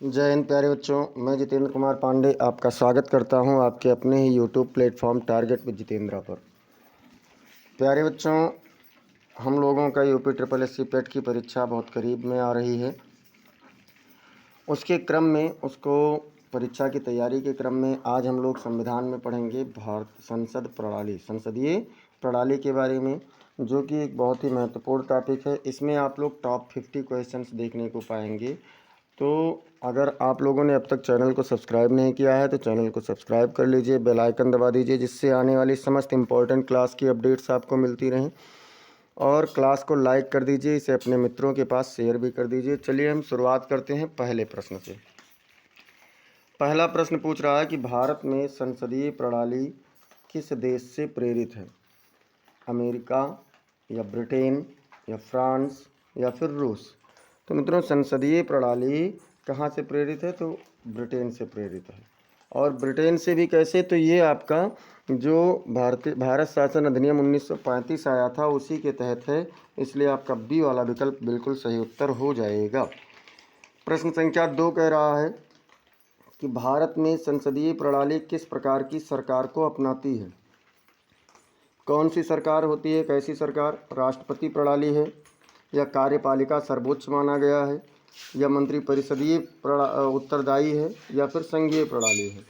जय हिंद प्यारे बच्चों, मैं जितेंद्र कुमार पांडे आपका स्वागत करता हूं आपके अपने ही YouTube platform target with Jitendra पर। प्यारे बच्चों, हम लोगों का UP triple S C PET की परीक्षा बहुत करीब में आ रही है। उसके क्रम में परीक्षा की तैयारी के क्रम में आज हम लोग संविधान में पढ़ेंगे भारत संसदीय प्रणाली के बारे में, जो कि एक बहुत ही महत्वपूर्ण टॉपिक है। इसमें आप लोग टॉप 50 क्वेश्चंस देखने को पाएंगे। तो अगर आप लोगों ने अब तक चैनल को सब्सक्राइब नहीं किया है तो चैनल को सब्सक्राइब कर लीजिए, बेल आइकन दबा दीजिए, जिससे आने वाली समस्त इम्पोर्टेंट क्लास की अपडेट्स आपको मिलती रहें। और क्लास को लाइक कर दीजिए, इसे अपने मित्रों के पास शेयर भी कर दीजिए। चलिए हम शुरुआत करते हैं पहले प्रश्न से। पहला प्रश्न पूछ रहा है कि भारत में संसदीय प्रणाली किस देश से प्रेरित है? अमेरिका या ब्रिटेन या फ्रांस या फिर रूस? तो मित्रों, संसदीय प्रणाली कहाँ से प्रेरित है? तो ब्रिटेन से प्रेरित है। और ब्रिटेन से भी कैसे? तो ये आपका जो भारत शासन अधिनियम 1935 आया था उसी के तहत है, इसलिए आपका बी वाला विकल्प बिल्कुल सही उत्तर हो जाएगा। प्रश्न संख्या 2 कह रहा है कि भारत में संसदीय प्रणाली किस प्रकार की सरकार को अपनाती है? कौन सी सरकार होती है? कैसी सरकार? राष्ट्रपति प्रणाली है, या कार्यपालिका सर्वोच्च माना गया है, या मंत्रिपरिषदीय उत्तरदायी है, या फिर संघीय प्रणाली है?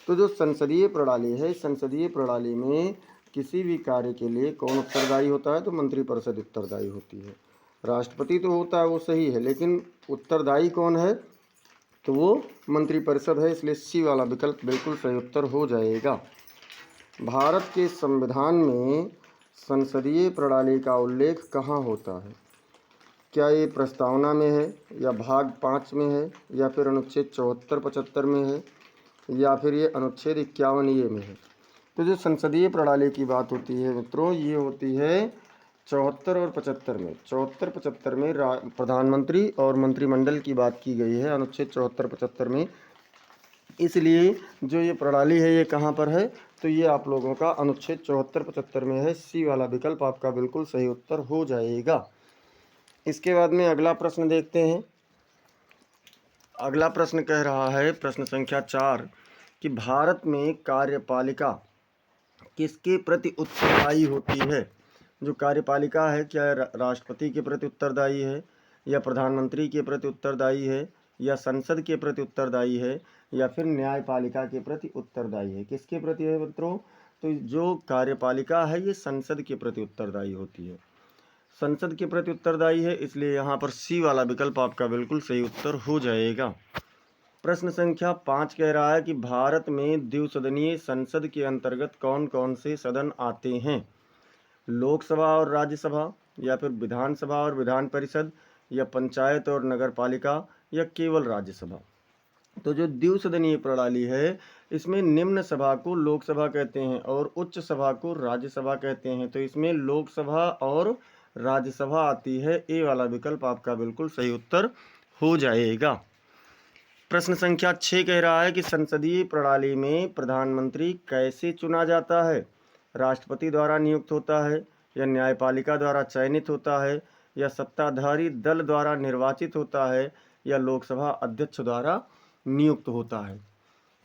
तो जो संसदीय प्रणाली है, संसदीय प्रणाली में किसी भी कार्य के लिए कौन उत्तरदायी होता है? तो मंत्रिपरिषद उत्तरदायी होती है। राष्ट्रपति तो होता है, वो सही है, लेकिन उत्तरदायी कौन है? तो वो मंत्रिपरिषद है, इसलिए सी वाला विकल्प बिल्कुल सही उत्तर हो जाएगा। भारत के संविधान में संसदीय प्रणाली का उल्लेख कहाँ होता है? क्या ये प्रस्तावना में है, या भाग 5 में है, या फिर अनुच्छेद 74-75 में है, या फिर ये अनुच्छेद 51 में है? तो जो संसदीय प्रणाली की बात होती है मित्रों, ये होती है 74 और 75 में। 74-75 में प्रधानमंत्री और मंत्रिमंडल की बात की गई है, अनुच्छेद 74-75 में। इसलिए जो ये प्रणाली है ये कहाँ पर है? तो ये आप लोगों का अनुच्छेद 74-75 में है। सी वाला विकल्प आपका बिल्कुल सही उत्तर हो जाएगा। इसके बाद में अगला प्रश्न देखते हैं। अगला प्रश्न कह रहा है, प्रश्न संख्या 4, कि भारत में कार्यपालिका किसके प्रति उत्तरदायी होती है? जो कार्यपालिका है, क्या राष्ट्रपति के प्रति उत्तरदायी है, या प्रधानमंत्री के प्रति उत्तरदायी है, या संसद के प्रति उत्तरदायी है, या फिर न्यायपालिका के प्रति उत्तरदायी है? किसके प्रति है मित्रों? तो जो कार्यपालिका है ये संसद के प्रति उत्तरदायी होती है, संसद के प्रति उत्तरदायी है, इसलिए यहाँ पर सी वाला विकल्प आपका बिल्कुल सही उत्तर हो जाएगा। प्रश्न संख्या 5 कह रहा है कि भारत में द्विसदनीय संसद के अंतर्गत कौन कौन से सदन आते हैं? लोकसभा और राज्यसभा, या फिर विधानसभा और विधान परिषद, या पंचायत और नगर पालिका, या केवल राज्यसभा? तो जो द्विसदनीय प्रणाली है, इसमें निम्न सभा को लोकसभा कहते हैं और उच्च सभा को राज्यसभा कहते हैं। तो इसमें लोकसभा और राज्यसभा आती है। ए वाला विकल्प आपका बिल्कुल सही उत्तर हो जाएगा। प्रश्न संख्या 6 कह रहा है कि संसदीय प्रणाली में प्रधानमंत्री कैसे चुना जाता है? राष्ट्रपति द्वारा नियुक्त होता है, या न्यायपालिका द्वारा चयनित होता है, या सत्ताधारी दल द्वारा निर्वाचित होता है, या लोकसभा अध्यक्ष द्वारा नियुक्त होता है?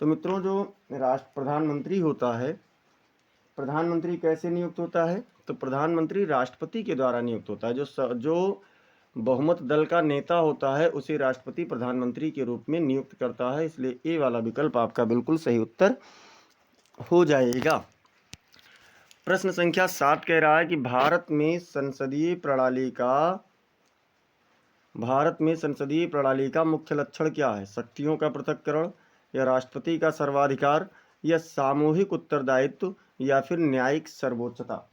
तो मित्रों, जो प्रधानमंत्री होता है, प्रधानमंत्री कैसे नियुक्त होता है? तो प्रधानमंत्री राष्ट्रपति के द्वारा नियुक्त होता है। जो बहुमत दल का नेता होता है उसे राष्ट्रपति प्रधानमंत्री के रूप में नियुक्त करता है, इसलिए ए वाला विकल्प आपका बिल्कुल सही उत्तर हो जाएगा। प्रश्न संख्या 7 कह रहा है कि भारत में संसदीय प्रणाली का मुख्य लक्षण क्या है? शक्तियों का पृथक्करण, या राष्ट्रपति का सर्वाधिकार, या सामूहिक उत्तरदायित्व, या फिर न्यायिक सर्वोच्चता?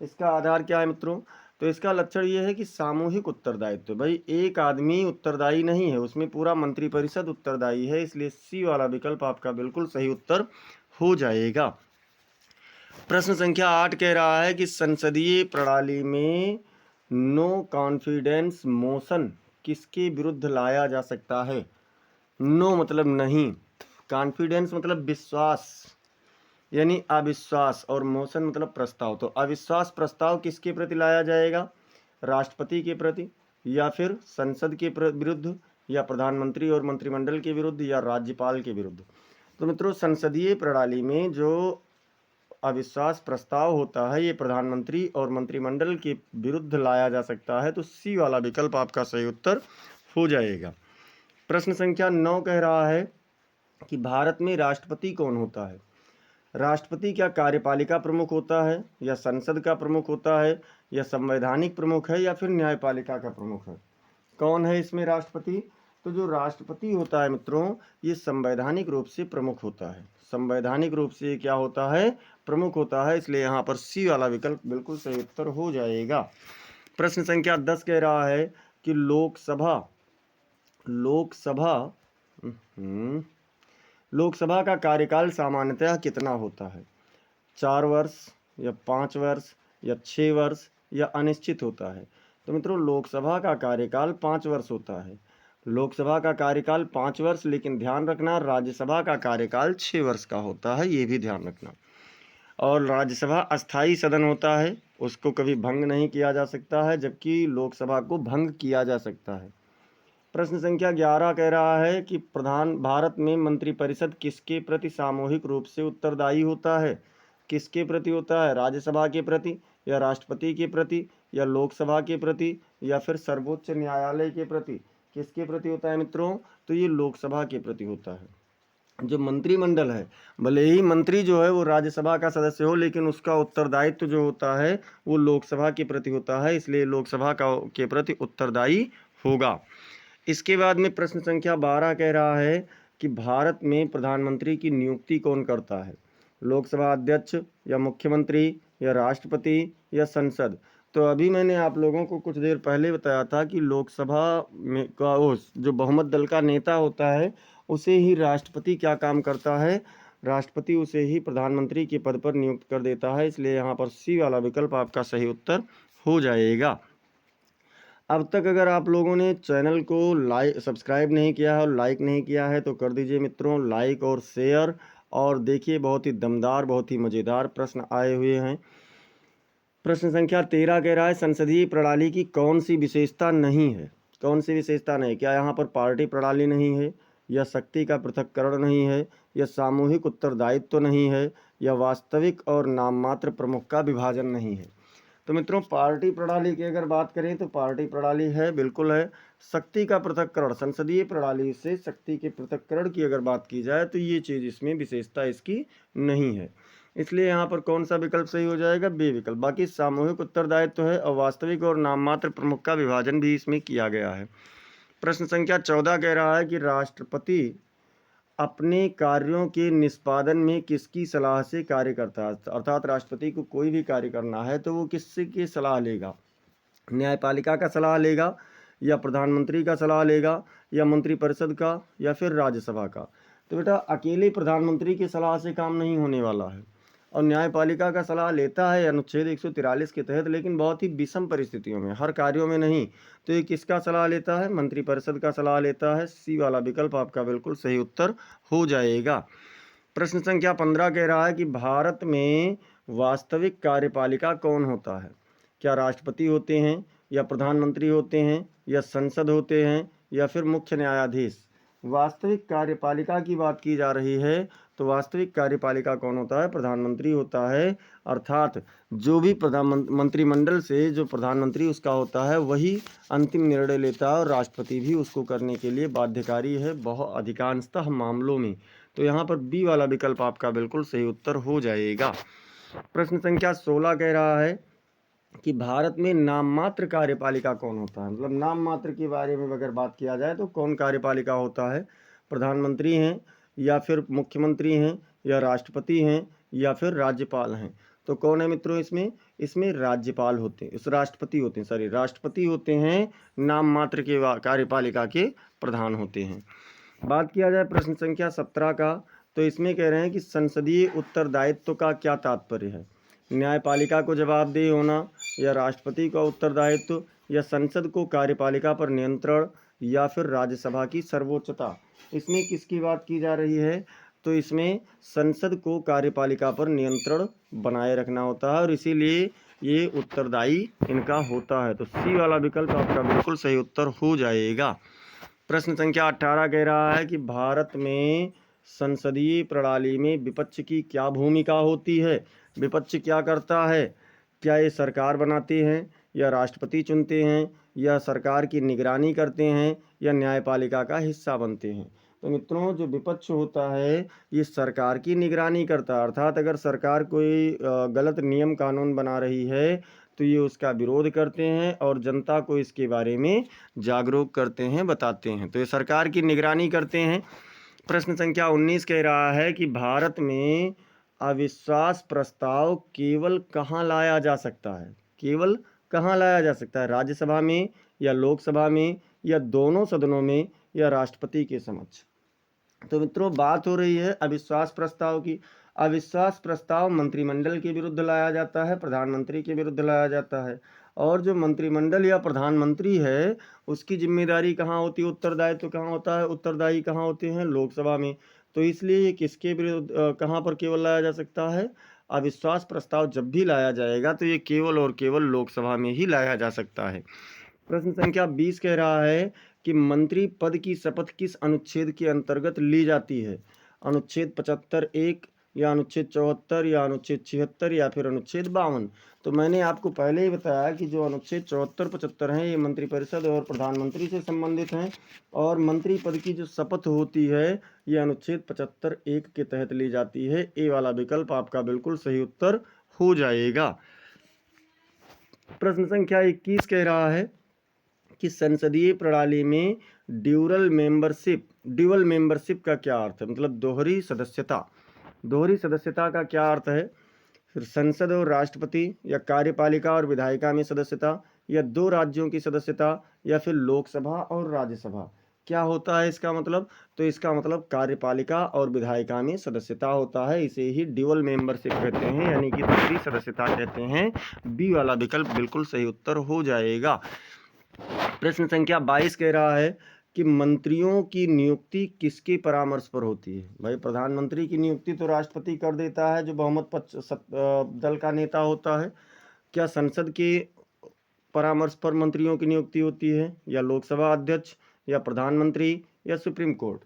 इसका आधार क्या है मित्रों? तो इसका लक्षण ये है कि सामूहिक उत्तरदायित्व। भाई, एक आदमी उत्तरदायी नहीं है, उसमें पूरा मंत्रिपरिषद उत्तरदायी है, इसलिए सी वाला विकल्प आपका बिल्कुल सही उत्तर हो जाएगा। प्रश्न संख्या 8 कह रहा है कि संसदीय प्रणाली में नो कॉन्फिडेंस मोशन किसके विरुद्ध लाया जा सकता है? नो मतलब नहीं, कॉन्फिडेंस मतलब विश्वास यानी अविश्वास, और मोशन मतलब प्रस्ताव। तो अविश्वास प्रस्ताव किसके प्रति लाया जाएगा? राष्ट्रपति के प्रति, या फिर संसद के विरुद्ध, या प्रधानमंत्री और मंत्रिमंडल के विरुद्ध, या राज्यपाल के विरुद्ध। तो मित्रों, संसदीय प्रणाली में जो अविश्वास प्रस्ताव होता है ये प्रधानमंत्री और मंत्रिमंडल के विरुद्ध लाया जा सकता है। तो सी वाला विकल्प आपका सही उत्तर हो जाएगा। प्रश्न संख्या 9 कह रहा है कि भारत में राष्ट्रपति कौन होता है। राष्ट्रपति क्या कार्यपालिका प्रमुख होता है, या संसद का प्रमुख होता है, या संवैधानिक प्रमुख है, या फिर न्यायपालिका का प्रमुख है। कौन है इसमें राष्ट्रपति? तो जो राष्ट्रपति होता है मित्रों, ये संवैधानिक रूप से प्रमुख होता है। संवैधानिक रूप से क्या होता है? प्रमुख होता है। इसलिए यहाँ पर सी वाला विकल्प बिल्कुल सही उत्तर हो जाएगा। प्रश्न संख्या 10 कह रहा है कि लोकसभा का कार्यकाल सामान्यतः कितना होता है? 4 वर्ष, या 5 वर्ष, या 6 वर्ष, या अनिश्चित होता है। तो मित्रों, लोकसभा का कार्यकाल 5 वर्ष होता है। लोकसभा का कार्यकाल 5 वर्ष, लेकिन ध्यान रखना राज्यसभा का कार्यकाल 6 वर्ष का होता है, ये भी ध्यान रखना। और राज्यसभा अस्थाई सदन होता है, उसको कभी भंग नहीं किया जा सकता है, जबकि लोकसभा को भंग किया जा सकता है। प्रश्न संख्या 11 कह रहा है कि भारत में मंत्रिपरिषद किसके प्रति सामूहिक रूप से उत्तरदायी होता है? किसके प्रति होता है? राज्यसभा के प्रति, या राष्ट्रपति के प्रति, या लोकसभा के प्रति, या फिर सर्वोच्च न्यायालय के प्रति? किसके प्रति होता है मित्रों? तो ये लोकसभा के प्रति होता है। जो मंत्रिमंडल है, भले ही मंत्री जो है वो राज्यसभा का सदस्य हो, लेकिन उसका उत्तरदायित्व जो होता है वो लोकसभा के प्रति होता है, इसलिए लोकसभा के प्रति उत्तरदायी होगा। इसके बाद में प्रश्न संख्या 12 कह रहा है कि भारत में प्रधानमंत्री की नियुक्ति कौन करता है? लोकसभा अध्यक्ष, या मुख्यमंत्री, या राष्ट्रपति, या संसद? तो अभी मैंने आप लोगों को कुछ देर पहले बताया था कि लोकसभा में का जो बहुमत दल का नेता होता है उसे ही राष्ट्रपति क्या काम करता है? राष्ट्रपति उसे ही प्रधानमंत्री के पद पर नियुक्त कर देता है। इसलिए यहाँ पर सी वाला विकल्प आपका सही उत्तर हो जाएगा। अब तक अगर आप लोगों ने चैनल को सब्सक्राइब नहीं किया है और लाइक नहीं किया है तो कर दीजिए मित्रों, लाइक और शेयर। और देखिए, बहुत ही दमदार, बहुत ही मज़ेदार प्रश्न आए हुए हैं। प्रश्न संख्या 13 कह रहा है संसदीय प्रणाली की कौन सी विशेषता नहीं है? कौन सी विशेषता नहीं? क्या यहाँ पर पार्टी प्रणाली नहीं है, या शक्ति का पृथक्करण नहीं है, या सामूहिक उत्तरदायित्व नहीं है, या वास्तविक और नाममात्र प्रमुख का विभाजन नहीं है? तो मित्रों, पार्टी प्रणाली की अगर बात करें तो पार्टी प्रणाली है, बिल्कुल है। शक्ति का पृथक्करण, संसदीय प्रणाली से शक्ति के पृथक्करण की अगर बात की जाए तो ये चीज़ इसमें विशेषता इसकी नहीं है। इसलिए यहाँ पर कौन सा विकल्प सही हो जाएगा? बी विकल्प। बाकी सामूहिक उत्तरदायित्व है और वास्तविक और नाममात्र प्रमुख का विभाजन भी इसमें किया गया है। प्रश्न संख्या 14 कह रहा है कि राष्ट्रपति अपने कार्यों के निष्पादन में किसकी सलाह से कार्य करता है? अर्थात राष्ट्रपति को कोई भी कार्य करना है तो वो किससे की सलाह लेगा? न्यायपालिका का सलाह लेगा, या प्रधानमंत्री का सलाह लेगा, या मंत्रिपरिषद का, या फिर राज्यसभा का? तो बेटा, अकेले प्रधानमंत्री की सलाह से काम नहीं होने वाला है। और न्यायपालिका का सलाह लेता है अनुच्छेद 143 के तहत, लेकिन बहुत ही विषम परिस्थितियों में, हर कार्यों में नहीं। तो ये किसका सलाह लेता है? मंत्रिपरिषद का सलाह लेता है। सी वाला विकल्प आपका बिल्कुल सही उत्तर हो जाएगा। प्रश्न संख्या 15 कह रहा है कि भारत में वास्तविक कार्यपालिका कौन होता है? क्या राष्ट्रपति होते हैं, या प्रधानमंत्री होते हैं, या संसद होते हैं, या फिर मुख्य न्यायाधीश? वास्तविक कार्यपालिका की बात की जा रही है तो वास्तविक कार्यपालिका कौन होता है? प्रधानमंत्री होता है। अर्थात जो भी मंत्रिमंडल से जो प्रधानमंत्री उसका होता है वही अंतिम निर्णय लेता है, और राष्ट्रपति भी उसको करने के लिए बाध्यकारी है बहुत अधिकांशतः मामलों में। तो यहाँ पर बी वाला विकल्प आपका बिल्कुल सही उत्तर हो जाएगा। प्रश्न संख्या 16 कह रहा है कि भारत में नाममात्र कार्यपालिका कौन होता है? मतलब नाममात्र के बारे में अगर बात किया जाए तो कौन कार्यपालिका होता है? प्रधानमंत्री हैं, या फिर मुख्यमंत्री हैं, या राष्ट्रपति हैं, या फिर राज्यपाल हैं? तो कौन है मित्रों इसमें? इसमें राज्यपाल होते हैं, राष्ट्रपति होते हैं, नाममात्र के कार्यपालिका के प्रधान होते हैं। बात किया जाए प्रश्न संख्या 17 का, तो इसमें कह रहे हैं कि संसदीय उत्तरदायित्व का क्या तात्पर्य है? न्यायपालिका को जवाबदेह होना, या राष्ट्रपति का उत्तरदायित्व, या संसद को कार्यपालिका पर नियंत्रण, या फिर राज्यसभा की सर्वोच्चता? इसमें किसकी बात की जा रही है? तो इसमें संसद को कार्यपालिका पर नियंत्रण बनाए रखना होता है, और इसीलिए ये उत्तरदायी इनका होता है। तो सी वाला विकल्प आपका बिल्कुल सही उत्तर हो जाएगा। प्रश्न संख्या 18 कह रहा है कि भारत में संसदीय प्रणाली में विपक्ष की क्या भूमिका होती है। विपक्ष क्या करता है? क्या ये सरकार बनाते हैं या राष्ट्रपति चुनते हैं या सरकार की निगरानी करते हैं या न्यायपालिका का हिस्सा बनते हैं। तो मित्रों, जो विपक्ष होता है ये सरकार की निगरानी करता है, अर्थात अगर सरकार कोई गलत नियम कानून बना रही है तो ये उसका विरोध करते हैं और जनता को इसके बारे में जागरूक करते हैं, बताते हैं। तो ये सरकार की निगरानी करते हैं। प्रश्न संख्या 19 कह रहा है कि भारत में अविश्वास प्रस्ताव केवल कहाँ लाया जा सकता है। केवल कहाँ लाया जा सकता है? राज्यसभा में या लोकसभा में या दोनों सदनों में या राष्ट्रपति के समक्ष। तो मित्रों, बात हो रही है अविश्वास प्रस्ताव की। अविश्वास प्रस्ताव मंत्रिमंडल के विरुद्ध लाया जाता है, प्रधानमंत्री के विरुद्ध लाया जाता है। और जो मंत्रिमंडल या प्रधानमंत्री है उसकी जिम्मेदारी कहाँ होती है, उत्तरदायित्व कहाँ होता है, उत्तरदायी कहाँ होते हैं? लोकसभा में। तो इसलिए ये किसके विरुद्ध कहाँ पर केवल लाया जा सकता है? अविश्वास प्रस्ताव जब भी लाया जाएगा तो ये केवल और केवल लोकसभा में ही लाया जा सकता है। प्रश्न संख्या 20 कह रहा है कि मंत्री पद की शपथ किस अनुच्छेद के अंतर्गत ली जाती है। अनुच्छेद 75(1) या अनुच्छेद 74 या अनुच्छेद 76 या फिर अनुच्छेद 52। तो मैंने आपको पहले ही बताया कि जो अनुच्छेद 74-75 हैं ये मंत्रिपरिषद और प्रधानमंत्री से संबंधित हैं, और मंत्री पद की जो शपथ होती है ये अनुच्छेद 75(1) के तहत ली जाती है। ए वाला विकल्प आपका बिल्कुल सही उत्तर हो जाएगा। प्रश्न संख्या 21 कह रहा है कि संसदीय प्रणाली में ड्यूअल मेंबरशिप का क्या अर्थ है, मतलब दोहरी सदस्यता। दोहरी सदस्यता का क्या अर्थ है? फिर संसद और राष्ट्रपति या कार्यपालिका और विधायिका में सदस्यता या दो राज्यों की सदस्यता या फिर लोकसभा और राज्यसभा। क्या होता है इसका मतलब? तो इसका मतलब कार्यपालिका और विधायिका में सदस्यता होता है। इसे ही ड्यूअल मेंबरशिप कहते हैं, यानी कि दोहरी सदस्यता कहते हैं। बी वाला विकल्प बिल्कुल सही उत्तर हो जाएगा। प्रश्न संख्या 22 कह रहा है कि मंत्रियों की नियुक्ति किसके परामर्श पर होती है। भाई, प्रधानमंत्री की नियुक्ति तो राष्ट्रपति कर देता है जो बहुमत दल का नेता होता है। क्या संसद के परामर्श पर मंत्रियों की नियुक्ति होती है या लोकसभा अध्यक्ष या प्रधानमंत्री या सुप्रीम कोर्ट?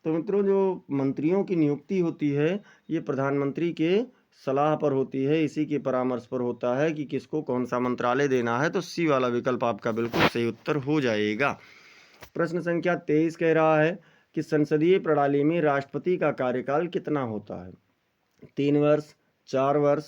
तो मित्रों, जो मंत्रियों की नियुक्ति होती है ये प्रधानमंत्री के सलाह पर होती है, इसी के परामर्श पर होता है कि किसको कौन सा मंत्रालय देना है। तो सी वाला विकल्प आपका बिल्कुल सही उत्तर हो जाएगा। प्रश्न संख्या 23 कह रहा है कि संसदीय प्रणाली में राष्ट्रपति का कार्यकाल कितना होता है। 3 वर्ष, 4 वर्ष,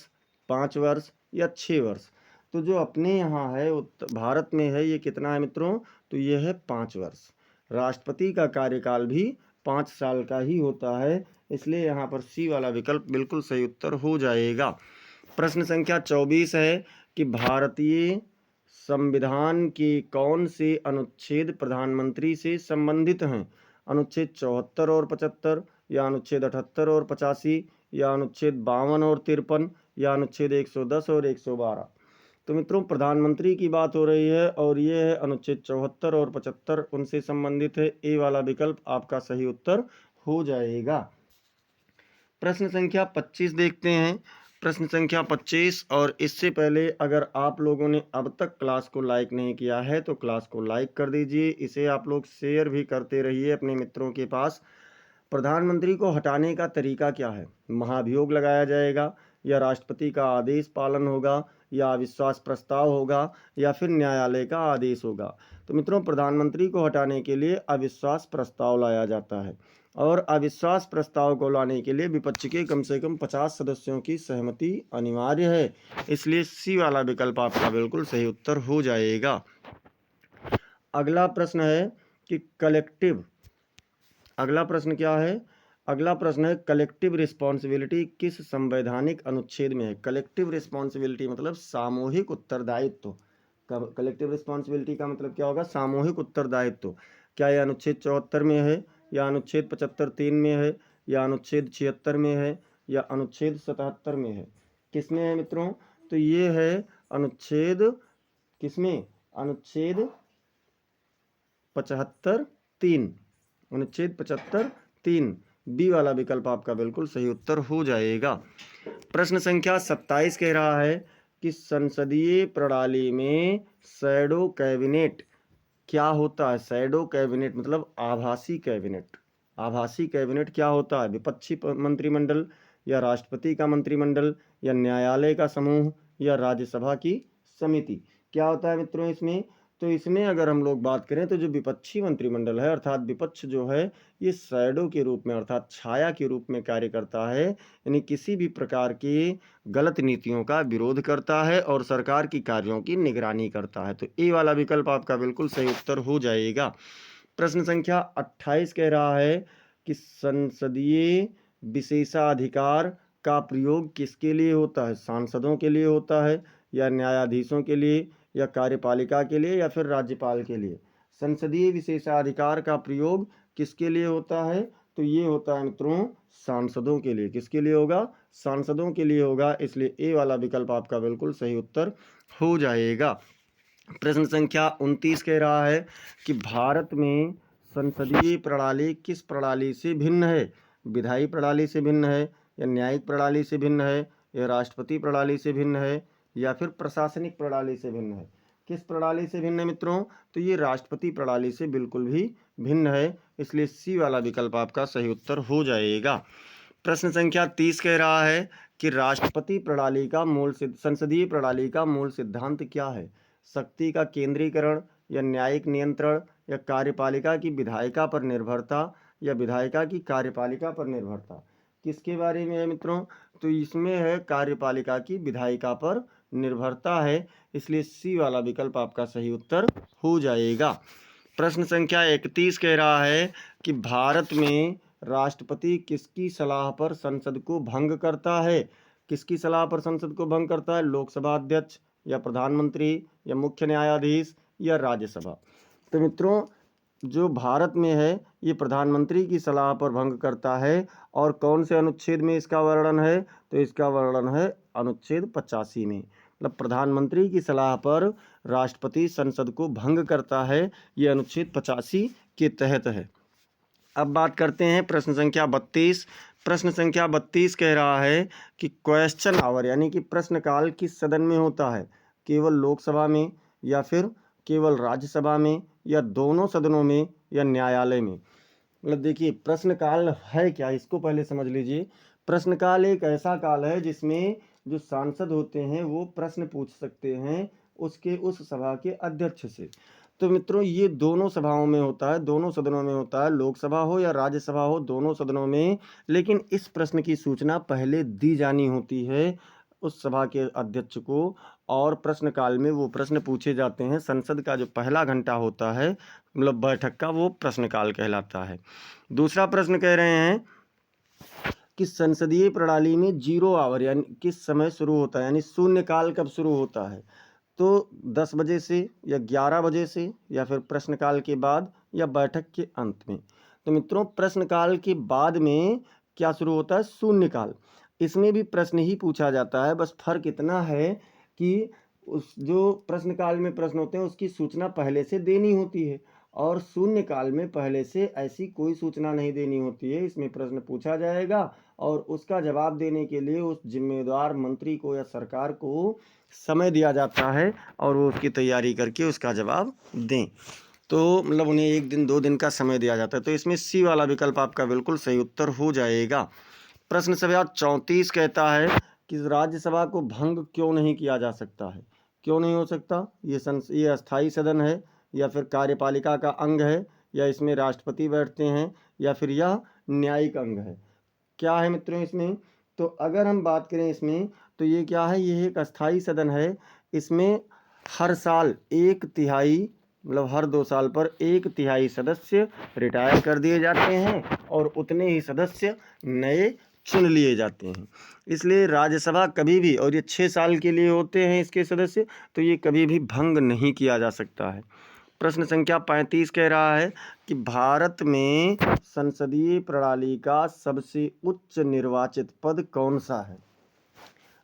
5 वर्ष या 6 वर्ष। तो जो अपने यहाँ है भारत में है ये कितना है मित्रों? तो ये है 5 वर्ष। राष्ट्रपति का कार्यकाल भी 5 साल का ही होता है, इसलिए यहाँ पर सी वाला विकल्प बिल्कुल सही उत्तर हो जाएगा। प्रश्न संख्या 24 है कि भारतीय संविधान के कौन से अनुच्छेद प्रधानमंत्री से संबंधित हैं। अनुच्छेद 74 और 75 या अनुच्छेद 78 और 85 या अनुच्छेद 52 और 53 या अनुच्छेद 110 और 112। तो मित्रों, प्रधानमंत्री की बात हो रही है और ये है अनुच्छेद 74 और 75 उनसे संबंधित है। ए वाला विकल्प आपका सही उत्तर हो जाएगा। प्रश्न संख्या 25 देखते हैं। प्रश्न संख्या 25, और इससे पहले अगर आप लोगों ने अब तक क्लास को लाइक नहीं किया है तो क्लास को लाइक कर दीजिए। इसे आप लोग शेयर भी करते रहिए अपने मित्रों के पास। प्रधानमंत्री को हटाने का तरीका क्या है? महाभियोग लगाया जाएगा या राष्ट्रपति का आदेश पालन होगा या अविश्वास प्रस्ताव होगा या फिर न्यायालय का आदेश होगा। तो मित्रों, प्रधानमंत्री को हटाने के लिए अविश्वास प्रस्ताव लाया जाता है, और अविश्वास प्रस्ताव को लाने के लिए विपक्ष के कम से कम 50 सदस्यों की सहमति अनिवार्य है। इसलिए सी वाला विकल्प आपका बिल्कुल सही उत्तर हो जाएगा। अगला प्रश्न है कि अगला प्रश्न क्या है? अगला प्रश्न है कलेक्टिव रिस्पॉन्सिबिलिटी किस संवैधानिक अनुच्छेद में है। कलेक्टिव रिस्पॉन्सिबिलिटी मतलब सामूहिक उत्तरदायित्व। कलेक्टिव रिस्पॉन्सिबिलिटी का मतलब क्या होगा? सामूहिक उत्तरदायित्व। क्या यह अनुच्छेद 74 में है या अनुच्छेद 75(3) में है या अनुच्छेद 76 में है या अनुच्छेद 77 में है? किसमें है मित्रों? तो ये है अनुच्छेद किसमें? अनुच्छेद 75(3). अनुच्छेद 75(3) बी वाला विकल्प आपका बिल्कुल सही उत्तर हो जाएगा। प्रश्न संख्या 27 कह रहा है कि संसदीय प्रणाली में शैडो कैबिनेट क्या होता है? शैडो कैबिनेट मतलब आभासी कैबिनेट। आभासी कैबिनेट क्या होता है? विपक्षी मंत्रिमंडल, या राष्ट्रपति का मंत्रिमंडल, या न्यायालय का समूह, या राज्यसभा की समिति। क्या होता है मित्रों इसमें? तो इसमें अगर हम लोग बात करें तो जो विपक्षी मंत्रिमंडल है, अर्थात विपक्ष जो है, ये शैडो के रूप में अर्थात छाया के रूप में कार्य करता है, यानी किसी भी प्रकार की गलत नीतियों का विरोध करता है और सरकार की कार्यों की निगरानी करता है। तो ए वाला विकल्प आपका बिल्कुल सही उत्तर हो जाएगा। प्रश्न संख्या 28 कह रहा है कि संसदीय विशेषाधिकार का प्रयोग किसके लिए होता है? सांसदों के लिए होता है, या न्यायाधीशों के लिए, या कार्यपालिका के लिए, या फिर राज्यपाल के लिए? संसदीय विशेषाधिकार का प्रयोग किसके लिए होता है? तो ये होता है मित्रों सांसदों के लिए। किसके लिए होगा? सांसदों के लिए होगा, इसलिए ए वाला विकल्प आपका बिल्कुल सही उत्तर हो जाएगा। प्रश्न संख्या 29 कह रहा है कि भारत में संसदीय प्रणाली किस प्रणाली से भिन्न है? विधायी प्रणाली से भिन्न है, या न्यायिक प्रणाली से भिन्न है, या राष्ट्रपति प्रणाली से भिन्न है, या फिर प्रशासनिक प्रणाली से भिन्न है? किस प्रणाली से भिन्न है मित्रों? तो ये राष्ट्रपति प्रणाली से बिल्कुल भी भिन्न है, इसलिए सी वाला विकल्प आपका सही उत्तर हो जाएगा। प्रश्न संख्या 30 कह रहा है कि राष्ट्रपति प्रणाली का संसदीय प्रणाली का मूल सिद्धांत क्या है? शक्ति का केंद्रीकरण, या न्यायिक नियंत्रण, या कार्यपालिका की विधायिका पर निर्भरता, या विधायिका की कार्यपालिका पर निर्भरता? किसके बारे में है मित्रों? तो इसमें है कार्यपालिका की विधायिका पर निर्भरता है, इसलिए सी वाला विकल्प आपका सही उत्तर हो जाएगा। प्रश्न संख्या 31 कह रहा है कि भारत में राष्ट्रपति किसकी सलाह पर संसद को भंग करता है? किसकी सलाह पर संसद को भंग करता है? लोकसभा अध्यक्ष, या प्रधानमंत्री, या मुख्य न्यायाधीश, या राज्यसभा? तो मित्रों जो भारत में है ये प्रधानमंत्री की सलाह पर भंग करता है, और कौन से अनुच्छेद में इसका वर्णन है? तो इसका वर्णन है अनुच्छेद 85 में। मतलब प्रधानमंत्री की सलाह पर राष्ट्रपति संसद को भंग करता है, ये अनुच्छेद 85 के तहत है। अब बात करते हैं प्रश्न संख्या 32। प्रश्न संख्या 32 कह रहा है कि क्वेश्चन आवर यानी कि प्रश्नकाल किस सदन में होता है? केवल लोकसभा में, या फिर केवल राज्यसभा में, या दोनों सदनों में, या न्यायालय में? मतलब देखिए प्रश्नकाल है क्या, इसको पहले समझ लीजिए। प्रश्नकाल एक ऐसा काल है जिसमें जो सांसद होते हैं वो प्रश्न पूछ सकते हैं उस सभा के अध्यक्ष से। तो मित्रों ये दोनों सभाओं में होता है, दोनों सदनों में होता है, लोकसभा हो या राज्यसभा हो, दोनों सदनों में। लेकिन इस प्रश्न की सूचना पहले दी जानी होती है उस सभा के अध्यक्ष को, और प्रश्नकाल में वो प्रश्न पूछे जाते हैं। संसद का जो पहला घंटा होता है मतलब बैठक का, वो प्रश्नकाल कहलाता है। दूसरा प्रश्न कह रहे हैं कि संसदीय प्रणाली में जीरो आवर यानी किस समय शुरू होता है, यानी शून्यकाल कब शुरू होता है? तो 10 बजे से, या 11 बजे से, या फिर प्रश्नकाल के बाद, या बैठक के अंत में? तो मित्रों प्रश्नकाल के बाद में क्या शुरू होता है? शून्यकाल। इसमें भी प्रश्न ही पूछा जाता है, बस फर्क इतना है कि उस जो प्रश्नकाल में प्रश्न होते हैं उसकी सूचना पहले से देनी होती है, और शून्यकाल में पहले से ऐसी कोई सूचना नहीं देनी होती है। इसमें प्रश्न पूछा जाएगा और उसका जवाब देने के लिए उस जिम्मेदार मंत्री को या सरकार को समय दिया जाता है, और वो उसकी तैयारी करके उसका जवाब दें। तो मतलब उन्हें 1 दिन 2 दिन का समय दिया जाता है। तो इसमें सी वाला विकल्प आपका बिल्कुल सही उत्तर हो जाएगा। प्रश्न संख्या 34 कहता है कि राज्यसभा को भंग क्यों नहीं किया जा सकता है? क्यों नहीं हो सकता? ये अस्थाई सदन है, या फिर कार्यपालिका का अंग है, या इसमें राष्ट्रपति बैठते हैं, या फिर यह न्यायिक अंग है? क्या है मित्रों इसमें? तो अगर हम बात करें इसमें, तो ये क्या है? ये एक अस्थाई सदन है। इसमें हर साल 1/3 मतलब हर 2 साल पर 1/3 सदस्य रिटायर कर दिए जाते हैं, और उतने ही सदस्य नए चुन लिए जाते हैं। इसलिए राज्यसभा कभी भी, और ये 6 साल के लिए होते हैं इसके सदस्य, तो ये कभी भी भंग नहीं किया जा सकता है। प्रश्न संख्या 35 कह रहा है कि भारत में संसदीय प्रणाली का सबसे उच्च निर्वाचित पद कौन सा है?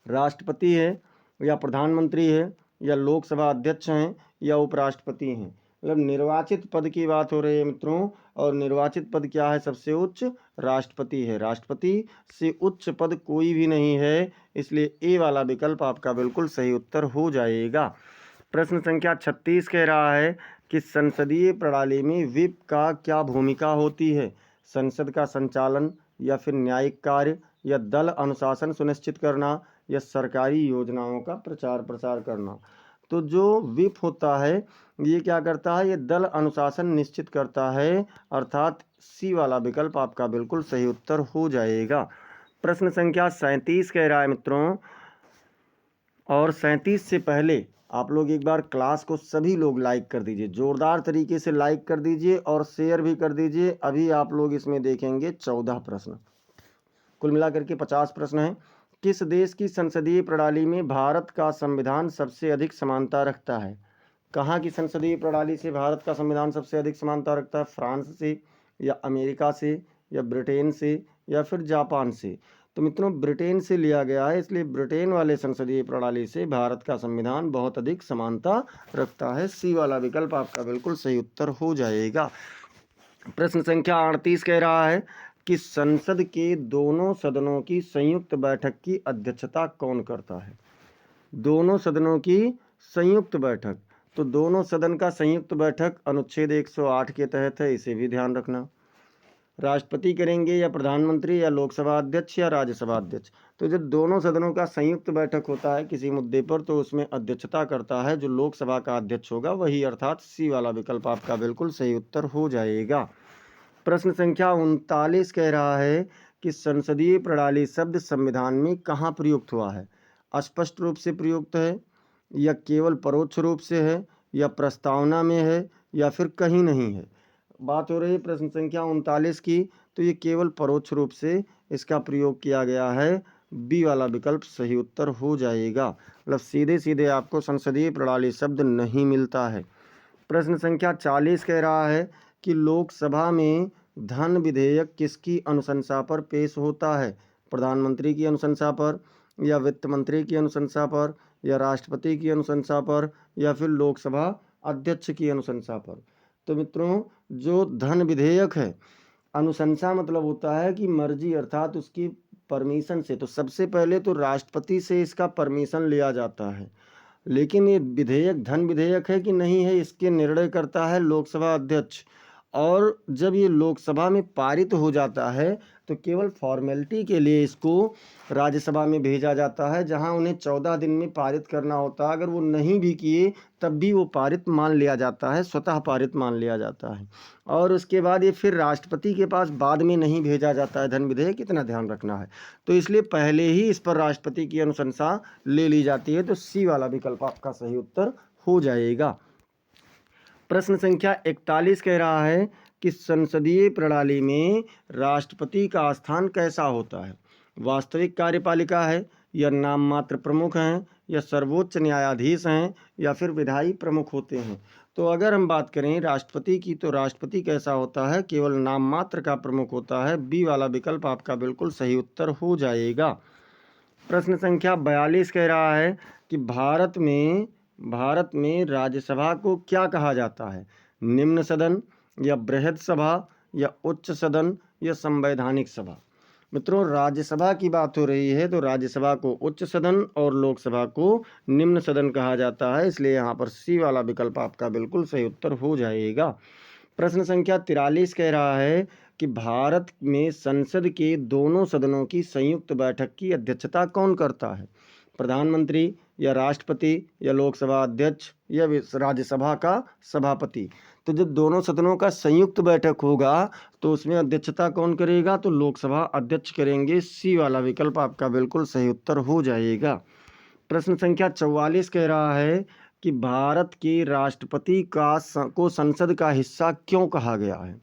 राष्ट्रपति है, या प्रधानमंत्री है, या लोकसभा अध्यक्ष हैं, या उपराष्ट्रपति हैं? मतलब निर्वाचित पद की बात हो रही है मित्रों, और निर्वाचित पद क्या है? सबसे उच्च राष्ट्रपति है। राष्ट्रपति से उच्च पद कोई भी नहीं है, इसलिए ए वाला विकल्प आपका बिल्कुल सही उत्तर हो जाएगा। प्रश्न संख्या 36 कह रहा है कि संसदीय प्रणाली में व्हिप का क्या भूमिका होती है? संसद का संचालन, या फिर न्यायिक कार्य, या दल अनुशासन सुनिश्चित करना, या सरकारी योजनाओं का प्रचार प्रसार करना। तो जो व्हिप होता है ये क्या करता है? ये दल अनुशासन निश्चित करता है, अर्थात सी वाला विकल्प आपका बिल्कुल सही उत्तर हो जाएगा। प्रश्न संख्या 37 कह रहा है मित्रों, और 37 से पहले आप लोग एक बार क्लास को सभी लोग लाइक कर दीजिए, जोरदार तरीके से लाइक कर दीजिए और शेयर भी कर दीजिए। अभी आप लोग इसमें देखेंगे 14 प्रश्न, कुल मिलाकर के 50 प्रश्न हैं। किस देश की संसदीय प्रणाली में भारत का संविधान सबसे अधिक समानता रखता है? कहाँ की संसदीय प्रणाली से भारत का संविधान सबसे अधिक समानता रखता है? फ्रांस से, या अमेरिका से, या ब्रिटेन से, या फिर जापान से? तो मित्रों ब्रिटेन से लिया गया है, इसलिए ब्रिटेन वाले संसदीय प्रणाली से भारत का संविधान बहुत अधिक समानता रखता है। सी वाला विकल्प आपका बिल्कुल सही उत्तर हो जाएगा। प्रश्न संख्या 38 कह रहा है कि संसद के दोनों सदनों की संयुक्त बैठक की अध्यक्षता कौन करता है? दोनों सदनों की संयुक्त बैठक, तो दोनों सदन का संयुक्त बैठक अनुच्छेद 108 के तहत है, इसे भी ध्यान रखना। राष्ट्रपति करेंगे, या प्रधानमंत्री, या लोकसभा अध्यक्ष, या राज्यसभा अध्यक्ष? तो जब दोनों सदनों का संयुक्त बैठक होता है किसी मुद्दे पर, तो उसमें अध्यक्षता करता है जो लोकसभा का अध्यक्ष होगा वही, अर्थात सी वाला विकल्प आपका बिल्कुल सही उत्तर हो जाएगा। प्रश्न संख्या 39 कह रहा है कि संसदीय प्रणाली शब्द संविधान में कहाँ प्रयुक्त हुआ है? स्पष्ट रूप से प्रयुक्त है, या केवल परोक्ष रूप से है, या प्रस्तावना में है, या फिर कहीं नहीं है? बात हो रही है प्रश्न संख्या 39 की, तो ये केवल परोक्ष रूप से इसका प्रयोग किया गया है। बी वाला विकल्प सही उत्तर हो जाएगा, मतलब सीधे सीधे आपको संसदीय प्रणाली शब्द नहीं मिलता है। प्रश्न संख्या 40 कह रहा है कि लोकसभा में धन विधेयक किसकी अनुशंसा पर पेश होता है? प्रधानमंत्री की अनुशंसा पर, या वित्त मंत्री की अनुशंसा पर, या राष्ट्रपति की अनुशंसा पर, या फिर लोकसभा अध्यक्ष की अनुशंसा पर? तो मित्रों जो धन विधेयक है, अनुशंसा मतलब होता है कि मर्जी, अर्थात उसकी परमिशन से। तो सबसे पहले तो राष्ट्रपति से इसका परमिशन लिया जाता है, लेकिन ये विधेयक धन विधेयक है कि नहीं है इसके निर्णय करता है लोकसभा अध्यक्ष। और जब ये लोकसभा में पारित हो जाता है तो केवल फॉर्मेलिटी के लिए इसको राज्यसभा में भेजा जाता है, जहां उन्हें 14 दिन में पारित करना होता है। अगर वो नहीं भी किए तब भी वो पारित मान लिया जाता है, स्वतः पारित मान लिया जाता है। और उसके बाद ये फिर राष्ट्रपति के पास बाद में नहीं भेजा जाता है धन विधेयक, इतना ध्यान रखना है। तो इसलिए पहले ही इस पर राष्ट्रपति की अनुशंसा ले ली जाती है। तो सी वाला विकल्प आपका सही उत्तर हो जाएगा। प्रश्न संख्या 41 कह रहा है कि संसदीय प्रणाली में राष्ट्रपति का स्थान कैसा होता है? वास्तविक कार्यपालिका है, या नाम मात्र प्रमुख हैं, या सर्वोच्च न्यायाधीश हैं, या फिर विधायी प्रमुख होते हैं? तो अगर हम बात करें राष्ट्रपति की, तो राष्ट्रपति कैसा होता है? केवल नाम मात्र का प्रमुख होता है। बी वाला विकल्प आपका बिल्कुल सही उत्तर हो जाएगा। प्रश्न संख्या 42 कह रहा है कि भारत में राज्यसभा को क्या कहा जाता है? निम्न सदन, या बृहद सभा, या उच्च सदन, या संवैधानिक सभा? मित्रों राज्यसभा की बात हो रही है, तो राज्यसभा को उच्च सदन और लोकसभा को निम्न सदन कहा जाता है, इसलिए यहाँ पर सी वाला विकल्प आपका बिल्कुल सही उत्तर हो जाएगा। प्रश्न संख्या 43 कह रहा है कि भारत में संसद के दोनों सदनों की संयुक्त बैठक की अध्यक्षता कौन करता है? प्रधानमंत्री, या राष्ट्रपति, या लोकसभा अध्यक्ष, या राज्यसभा का सभापति? तो जब दोनों सदनों का संयुक्त बैठक होगा तो उसमें अध्यक्षता कौन करेगा? तो लोकसभा अध्यक्ष करेंगे। सी वाला विकल्प आपका बिल्कुल सही उत्तर हो जाएगा। प्रश्न संख्या 44 कह रहा है कि भारत के राष्ट्रपति को संसद का हिस्सा क्यों कहा गया है?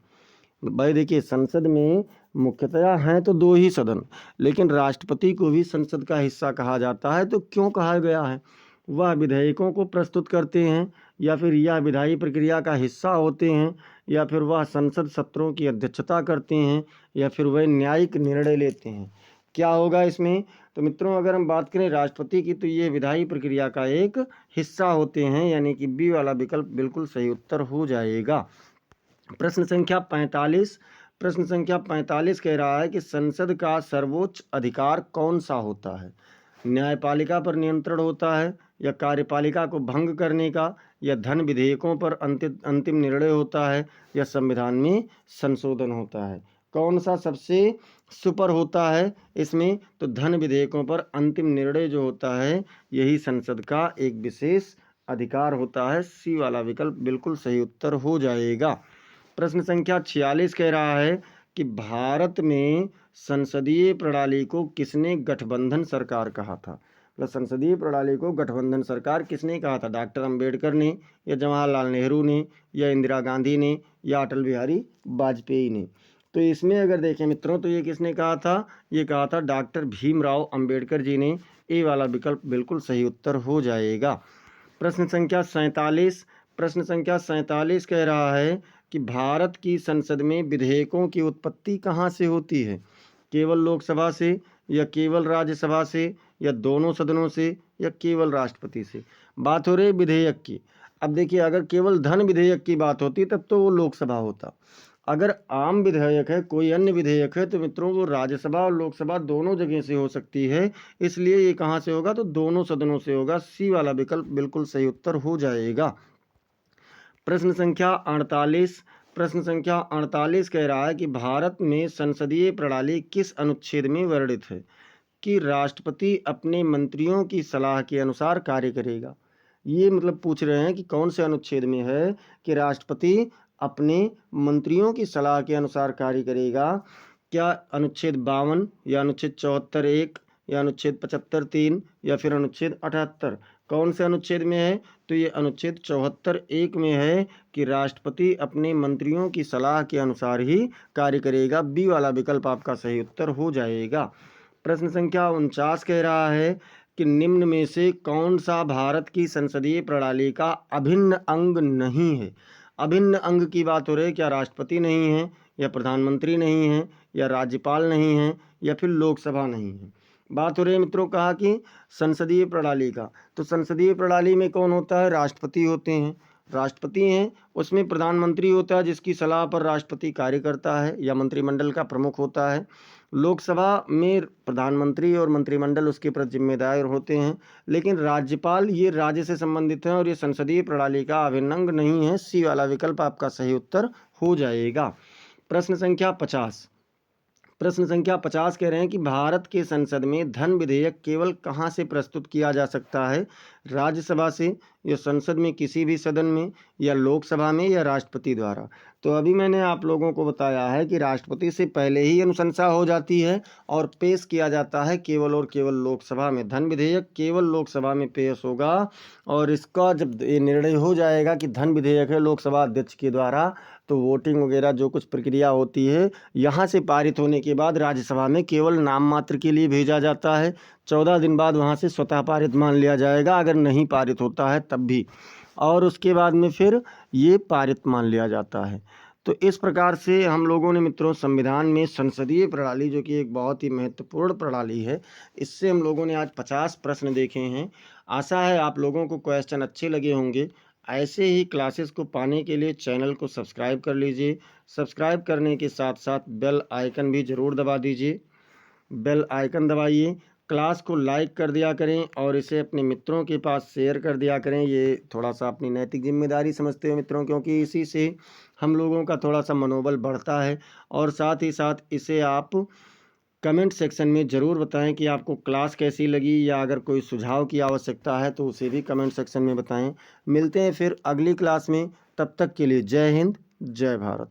भाई देखिए संसद में मुख्यतया हैं तो दो ही सदन, लेकिन राष्ट्रपति को भी संसद का हिस्सा कहा जाता है। तो क्यों कहा गया है? वह विधेयकों को प्रस्तुत करते हैं, या फिर यह विधायी प्रक्रिया का हिस्सा होते हैं, या फिर वह संसद सत्रों की अध्यक्षता करते हैं, या फिर वह न्यायिक निर्णय लेते हैं? क्या होगा इसमें? तो मित्रों अगर हम बात करें राष्ट्रपति की, तो ये विधायी प्रक्रिया का एक हिस्सा होते हैं, यानी कि बी वाला विकल्प बिल्कुल सही उत्तर हो जाएगा। प्रश्न संख्या 45 कह रहा है कि संसद का सर्वोच्च अधिकार कौन सा होता है? न्यायपालिका पर नियंत्रण होता है, या कार्यपालिका को भंग करने का, या धन विधेयकों पर अंतिम निर्णय होता है, या संविधान में संशोधन होता है। कौन सा सबसे सुपर होता है इसमें? तो धन विधेयकों पर अंतिम निर्णय जो होता है यही संसद का एक विशेष अधिकार होता है। सी वाला विकल्प बिल्कुल सही उत्तर हो जाएगा। प्रश्न संख्या 46 कह रहा है कि भारत में संसदीय प्रणाली को किसने गठबंधन सरकार कहा था? मतलब संसदीय प्रणाली को गठबंधन सरकार किसने कहा था? डॉक्टर अंबेडकर ने, या जवाहरलाल नेहरू ने, या इंदिरा गांधी ने, या अटल बिहारी वाजपेयी ने? तो इसमें अगर देखें मित्रों तो ये किसने कहा था? ये कहा था डॉक्टर भीमराव अंबेडकर जी ने। ए वाला विकल्प बिल्कुल सही उत्तर हो जाएगा। प्रश्न संख्या 47 कह रहा है कि भारत की संसद में विधेयकों की उत्पत्ति कहाँ से होती है? केवल लोकसभा से, या केवल राज्यसभा से, या दोनों सदनों से, या केवल राष्ट्रपति से? बात हो रही विधेयक की। अब देखिए, अगर केवल धन विधेयक की बात होती तब तो वो लोकसभा होता। अगर आम विधेयक है, कोई अन्य विधेयक है, तो मित्रों वो राज्यसभा और लोकसभा दोनों जगह से हो सकती है। इसलिए ये कहाँ से होगा? तो दोनों सदनों से होगा। सी वाला विकल्प बिल्कुल सही उत्तर हो जाएगा। प्रश्न संख्या 48 कह रहा है कि भारत में संसदीय प्रणाली किस अनुच्छेद में वर्णित है? कि राष्ट्रपति अपने मंत्रियों की सलाह के अनुसार कार्य करेगा। ये मतलब पूछ रहे हैं कि कौन से अनुच्छेद में है कि राष्ट्रपति अपने मंत्रियों की सलाह के अनुसार कार्य करेगा? क्या अनुच्छेद 52, या अनुच्छेद 74(1), या अनुच्छेद 75(3), या फिर अनुच्छेद 78? कौन से अनुच्छेद में है? तो ये अनुच्छेद 74(1) में है कि राष्ट्रपति अपने मंत्रियों की सलाह के अनुसार ही कार्य करेगा। बी वाला विकल्प आपका सही उत्तर हो जाएगा। प्रश्न संख्या 49 कह रहा है कि निम्न में से कौन सा भारत की संसदीय प्रणाली का अभिन्न अंग नहीं है? अभिन्न अंग की बात हो रही है। क्या राष्ट्रपति नहीं है, या प्रधानमंत्री नहीं है, या राज्यपाल नहीं है, या फिर लोकसभा नहीं है? बात हो रही है मित्रों कहा कि संसदीय प्रणाली का। तो संसदीय प्रणाली में कौन होता है? राष्ट्रपति होते हैं। राष्ट्रपति हैं, उसमें प्रधानमंत्री होता है जिसकी सलाह पर राष्ट्रपति कार्य करता है, या मंत्रिमंडल का प्रमुख होता है। लोकसभा में प्रधानमंत्री और मंत्रिमंडल उसके प्रति जिम्मेदार होते हैं। लेकिन राज्यपाल ये राज्य से संबंधित हैं और ये संसदीय प्रणाली का अभिन्न अंग नहीं है। सी वाला विकल्प आपका सही उत्तर हो जाएगा। प्रश्न संख्या 50 कह रहे हैं कि भारत के संसद में धन विधेयक केवल कहाँ से प्रस्तुत किया जा सकता है? राज्यसभा से, या संसद में किसी भी सदन में, या लोकसभा में, या राष्ट्रपति द्वारा? तो अभी मैंने आप लोगों को बताया है कि राष्ट्रपति से पहले ही अनुशंसा हो जाती है और पेश किया जाता है केवल और केवल लोकसभा में। धन विधेयक केवल लोकसभा में पेश होगा, और इसका जब ये निर्णय हो जाएगा कि धन विधेयक है लोकसभा अध्यक्ष के द्वारा, तो वोटिंग वगैरह जो कुछ प्रक्रिया होती है यहाँ से पारित होने के बाद राज्यसभा में केवल नाम मात्र के लिए भेजा जाता है। 14 दिन बाद वहाँ से स्वतः पारित मान लिया जाएगा, अगर नहीं पारित होता है तब भी, और उसके बाद में फिर ये पारित मान लिया जाता है। तो इस प्रकार से हम लोगों ने मित्रों संविधान में संसदीय प्रणाली, जो कि एक बहुत ही महत्वपूर्ण प्रणाली है, इससे हम लोगों ने आज 50 प्रश्न देखे हैं। आशा है आप लोगों को क्वेश्चन अच्छे लगे होंगे। ऐसे ही क्लासेस को पाने के लिए चैनल को सब्सक्राइब कर लीजिए। सब्सक्राइब करने के साथ साथ बेल आइकन भी ज़रूर दबा दीजिए। बेल आइकन दबाइए, क्लास को लाइक कर दिया करें और इसे अपने मित्रों के पास शेयर कर दिया करें। ये थोड़ा सा अपनी नैतिक जिम्मेदारी समझते हो मित्रों, क्योंकि इसी से हम लोगों का थोड़ा सा मनोबल बढ़ता है। और साथ ही साथ इसे आप कमेंट सेक्शन में ज़रूर बताएं कि आपको क्लास कैसी लगी, या अगर कोई सुझाव की आवश्यकता है तो उसे भी कमेंट सेक्शन में बताएं। मिलते हैं फिर अगली क्लास में, तब तक के लिए जय हिंद, जय भारत।